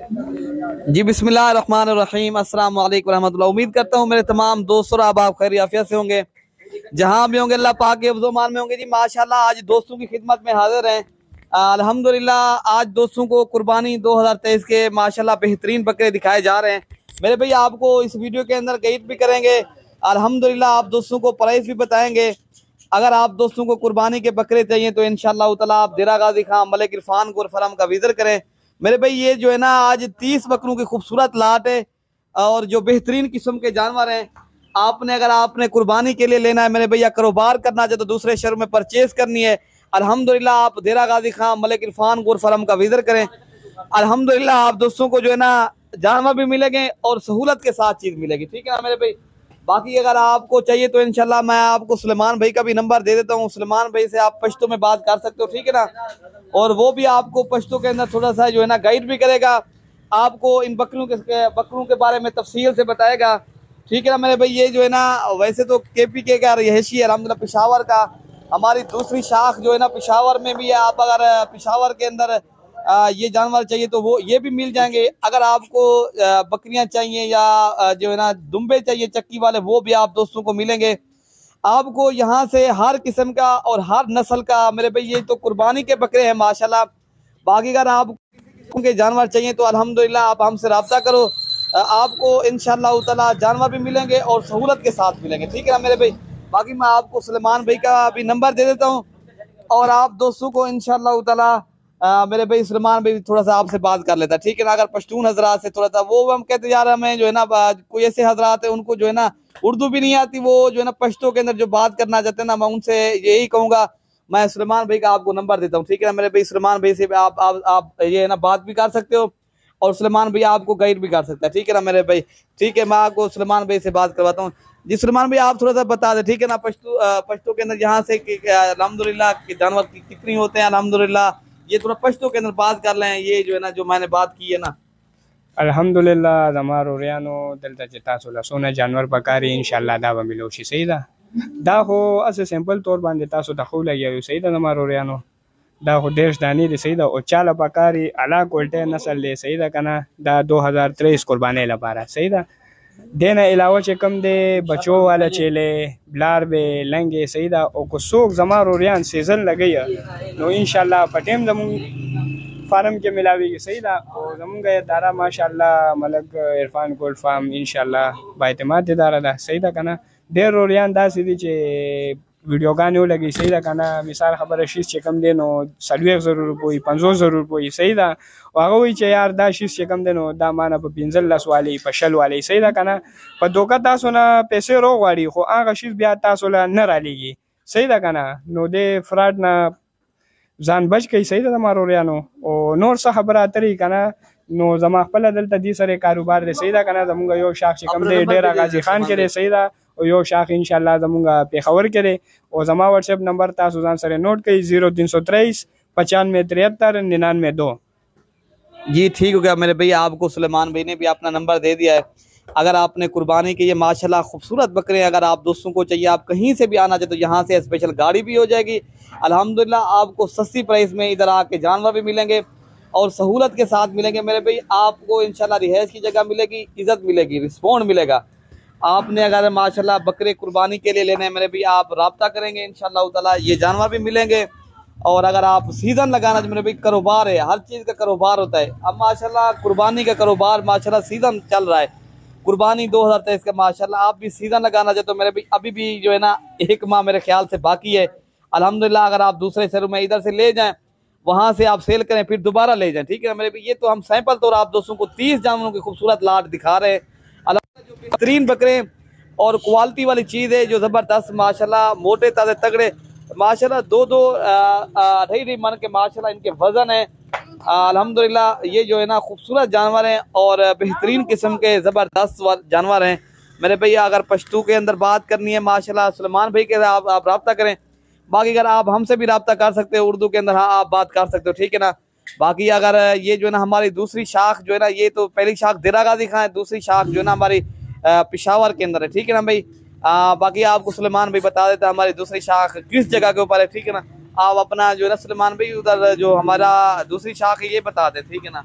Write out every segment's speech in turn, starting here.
जी बिस्मिल्लाहिर्रहमानिर्रहीम, अस्सलाम वालेकुम रहमतुल्लाह। उम्मीद करता हूँ मेरे तमाम दोस्तों आप खैर आफियत से होंगे, जहाँ भी होंगे अल्लाह पाक के अफ़ज़ो-मान में होंगे। जी माशाल्लाह आज दोस्तों की खिदमत में हाजिर हैं। अल्हम्दुलिल्लाह आज दोस्तों को कुर्बानी 2023 के माशाल्लाह बेहतरीन बकरे दिखाए जा रहे हैं मेरे भाई। आपको इस वीडियो के अंदर गाइड भी करेंगे, अल्हम्दुलिल्लाह आप दोस्तों को प्राइस भी बताएंगे। अगर आप दोस्तों को कुर्बानी के बकरे चाहिए तो इंशाअल्लाह ताला आप देरा गाजी खां मलिक इरफान गुर फरम का विजिट करें मेरे भाई। ये जो है ना आज 30 बकरों की खूबसूरत लाट है और जो बेहतरीन किस्म के जानवर हैं। आपने अगर आपने कुर्बानी के लिए लेना है मेरे भैया, कारोबार करना चाहे तो दूसरे शहर में परचेज करनी है, अल्हम्दुलिल्लाह आप देरा गाजी खां मलिक इरफान गुर फरम का विजिट करें। अल्हम्दुलिल्लाह आप दोस्तों को जो है ना जानवर भी मिलेंगे और सहूलत के साथ चीज मिलेगी, ठीक है ना मेरे भाई। बाकी अगर आपको चाहिए तो इंशाल्लाह मैं आपको सुलेमान भाई का भी नंबर दे देता हूँ। सुलेमान भाई से आप पश्तो में बात कर सकते हो, ठीक है ना। और वो भी आपको पश्तो के अंदर थोड़ा सा जो है ना गाइड भी करेगा, आपको इन बकरों के बारे में तफसील से बताएगा, ठीक है ना मेरे भाई। ये जो है ना वैसे तो KPK का रहिशी है अल्हम्दुलिल्लाह पेशावर का, हमारी दूसरी शाख जो है ना पेशावर में भी है। आप अगर पेशावर के अंदर ये जानवर चाहिए तो वो ये भी मिल जाएंगे। अगर आपको बकरियां चाहिए या जो है ना दुम्बे चाहिए चक्की वाले, वो भी आप दोस्तों को मिलेंगे। आपको यहाँ से हर किस्म का और हर नस्ल का मेरे भाई, ये तो कुर्बानी के बकरे हैं माशाल्लाह। बाकी अगर आप के जानवर चाहिए तो अल्हम्दुलिल्लाह आप हमसे रब्ता करो, आपको इंशाअल्लाह ताला जानवर भी मिलेंगे और सहूलत के साथ मिलेंगे, ठीक है ना मेरे भाई। बाकी मैं आपको सुलेमान भाई का भी नंबर दे देता हूँ और आप दोस्तों को इंशाअल्लाह ताला मेरे भाई सुलेमान भाई थोड़ा सा आपसे बात कर लेता, ठीक है ना। अगर पश्तून हजरात से थोड़ा सा वो हम कहते यार हमें जो है ना कोई ऐसे हजरात है उनको जो है ना उर्दू भी नहीं आती, वो जो है ना पश्तो के अंदर जो बात करना चाहते हैं ना, मैं उनसे यही कहूँगा मैं सुलेमान भाई का आपको नंबर देता हूँ, ठीक है ना मेरे भाई। सुलेमान भाई से आप ये है ना बात भी कर सकते हो और सुलेमान भाई आपको गाइड भी कर सकता है, ठीक है ना मेरे भाई। ठीक है, मैं आपको सुलेमान भाई से बात करवाता हूँ। जी सुलेमान भाई आप थोड़ा सा बता दें, ठीक है ना, पश्तो के अंदर यहाँ से अल्हम्दुलिल्लाह जानवर कितनी होते हैं अल्हम्दुलिल्लाह, ये थोड़ा पश्तो के अंदर बात कर लें। ये जो है ना जो मैंने बात की है ना, अल्हम्दुलिल्लाह हमारो रियानो दलता चिता सोला सोना जानवर पकारी इंशाल्लाह दा मिलोशी सही दा हो असे सिंपल तौर बांधे तासो दखो लगे सही दा हमारो रियानो दा हो देश दानी दे सही दा ओ चाला पकारी अला कोल्टे नस्ल ले सही दा कना दा 2023 कुर्बानी ला पारा सही दा देना अलावा चे कम दे बच्चों वाला चेले ब्लार बे लंगे सही दा ओ को सोक जमारो रियान सीजन लगे नो इंशाल्लाह पटेम जमू फार्म के मिलावी की सही दा और जमुंगा दारा माशाल्लाह मलक इरफान गोल्ड फार्म इंशाल्लाह बाइतमाद दारा दा सही दा कना देर रोरियान दा सीधी चे वीडियो गाने लगी सही दा कना मिसाल खबर शीश चे कम देनो सलवे जरूर पोई 50 जरूर पोई सही दा वागो वी चे यार दा शीश चे कम देनो दा माना प पिंजल लस वाली पशल वाली सही दा कना प दोका तासो ना पैसे रो वाड़ी खो आगा शीश बिया तासो ला न रालीगी सही दा कना नो दे फ्रॉड ना जान बच गई सही दा मारो रियानो ओ नोर सा खबर तरी कना नो जमा खपल दलता दी सरे कारोबार दे सही दा कना जमुंगा यो शाख से कम दे डेरा गाजी खान के दे सही दा और यो शाख इंशाल्लाह जमुंगा पेखावर के दे और जमा व्हाट्सएप नंबर ता सुजान सरे नोट कई 0323 95 73 99 2। जी ठीक हो गया मेरे भैया, आपको सुलेमान भाई ने भी अपना नंबर दे दिया है। अगर आपने कुर्बानी के ये माशाल्लाह खूबसूरत बकरे अगर आप दोस्तों को चाहिए, आप कहीं से भी आना चाहे तो यहाँ से स्पेशल गाड़ी भी हो जाएगी अल्हम्दुलिल्लाह। आपको सस्ती प्राइस में इधर आके जानवर भी मिलेंगे और सहूलत के साथ मिलेंगे मेरे भाई। आपको इंशाल्लाह रिहाइश की जगह मिलेगी, इज्जत मिलेगी, रिस्पॉन्ड मिलेगा। आपने अगर माशाल्लाह बकरे कुर्बानी के लिए लेने हैं मेरे भाई, आप रब्ता करेंगे इंशाल्लाह ताला ये जानवर भी मिलेंगे। और अगर आप सीजन लगाना तो मेरे भाई कारोबार है, हर चीज़ का कारोबार होता है। अब माशाल्लाह कुर्बानी का कारोबार माशाल्लाह सीजन चल रहा है, कुर्बानी 2023 का माशाल्लाह। आप भी सीजन लगाना चाहते तो मेरे भाई अभी भी जो है ना 1 माह मेरे ख्याल से बाकी है अल्हम्दुलिल्लाह। अगर आप दूसरे शहरों में इधर से ले जाएं, वहां से आप सेल करें फिर दोबारा ले जाएं, ठीक है ना मेरे भाई। ये तो हम सैंपल तौर आप दोस्तों को 30 जानवरों की खूबसूरत लाट दिखा रहे हैं अल्हम्दुलिल्लाह, जो बेहतरीन बकरे और क्वालिटी वाली चीज़ है जो ज़बरदस्त माशाल्लाह, मोटे ताजे तगड़े माशाल्लाह, 2-2 ढाई मन के माशाल्लाह इनके वजन है अल्हम्दुलिल्लाह। ये जो है ना खूबसूरत जानवर हैं और बेहतरीन किस्म के ज़बरदस्त जानवर हैं मेरे भैया। अगर पश्तू के अंदर बात करनी है माशाल्लाह सुलेमान भाई के आप रब्ता करें। बाकी अगर आप हमसे भी रब्ता कर सकते हो उर्दू के अंदर, हाँ आप बात कर सकते हो, ठीक है ना। बाकी अगर ये जो है ना हमारी दूसरी शाख जो है ना, ये तो पहली शाख देरा गाजी खां है, दूसरी शाख जो है ना हमारी पेशावर के अंदर है, ठीक है ना भाई। बाकी आपको सुलेमान भाई बता देता है हमारी दूसरी शाख किस जगह के ऊपर है, ठीक है ना। आप अपना जो है ना सुलेमान भाई उधर जो हमारा दूसरी शाख है ये बता दें, ठीक है ना।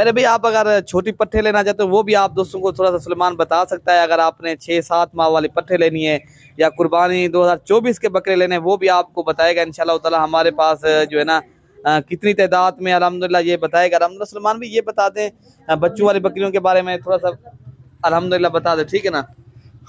मेरे भाई आप अगर छोटी पट्टे लेना चाहते हो वो भी आप दोस्तों को थोड़ा सा सुलेमान बता सकता है। अगर आपने 6-7 माह वाली पट्टे लेनी है या कुर्बानी 2024 के बकरे लेने हैं वो भी आपको बताएगा इंशाल्लाह ताला। हमारे पास जो है ना कितनी तादाद में अल्हम्दुलिल्लाह ये बताएगा। अल्हम्दुलिल्लाह सुलेमान भी ये बता दें बच्चों वाली बकरियों के बारे में थोड़ा सा अल्हम्दुलिल्लाह बता दें, ठीक है ना।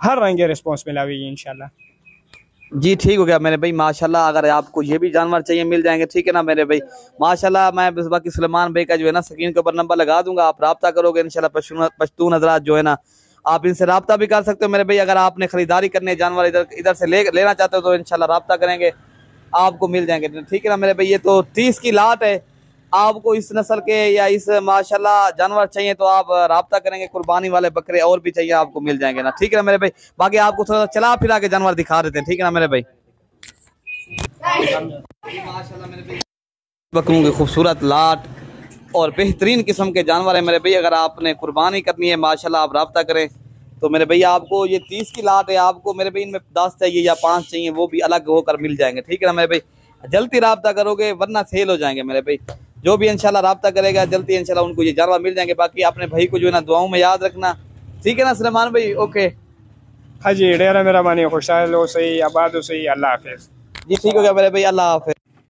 हर रंग के रिस्पॉन्स मिलावेगी इंशाल्लाह। जी ठीक हो गया मेरे भाई माशाल्लाह। अगर आपको ये भी जानवर चाहिए मिल जाएंगे, ठीक है ना मेरे भाई माशाल्लाह। मैं बस बाकी सुलेमान भाई का जो है ना स्क्रीन के ऊपर नंबर लगा दूंगा, आप रब्ता करोगे इंशाल्लाह। पश्तून हजरात जो है ना आप इनसे रब्ता भी कर सकते हो मेरे भाई। अगर आपने खरीदारी करने जानवर इधर से लेना चाहते हो तो इंशाल्लाह रब्ता करेंगे, आपको मिल जाएंगे, ठीक है ना मेरे भाई। ये तो 30 की लाट है। आपको इस नस्ल के या इस माशाल्लाह जानवर चाहिए तो आप राब्ता करेंगे। कुर्बानी वाले बकरे और भी चाहिए आपको मिल जाएंगे ना, ठीक है ना मेरे भाई। बाकी आपको थोड़ा चला फिरा के जानवर दिखा देते हैं, ठीक है ना मेरे भाई। माशाल्लाह मेरे भाई बकरों की खूबसूरत लाट और बेहतरीन किस्म के जानवर है मेरे भाई। अगर आपने कुर्बानी करनी है माशाल्लाह आप राब्ता करें तो मेरे भाई आपको ये 30 की लाट है। आपको मेरे भाई इनमें 10 चाहिए या 5 चाहिए वो भी अलग होकर मिल जाएंगे, ठीक है ना मेरे भाई। जल्दी राब्ता करोगे वरना सेल हो जाएंगे मेरे भाई। जो भी इंशाल्लाह राब्ता करेगा जल्दी इंशाल्लाह उनको ये जानवर मिल जाएंगे। बाकी अपने भाई को जो है ना दुआओं में याद रखना, ठीक है ना सुलेमान भाई। ओके हाँ जी, डेरा मेरा मानी खुशहाल हो सही आबाद हो सही। अल्लाह हाफिज। जी ठीक हो गया मेरे भाई, अल्लाह हाफिज।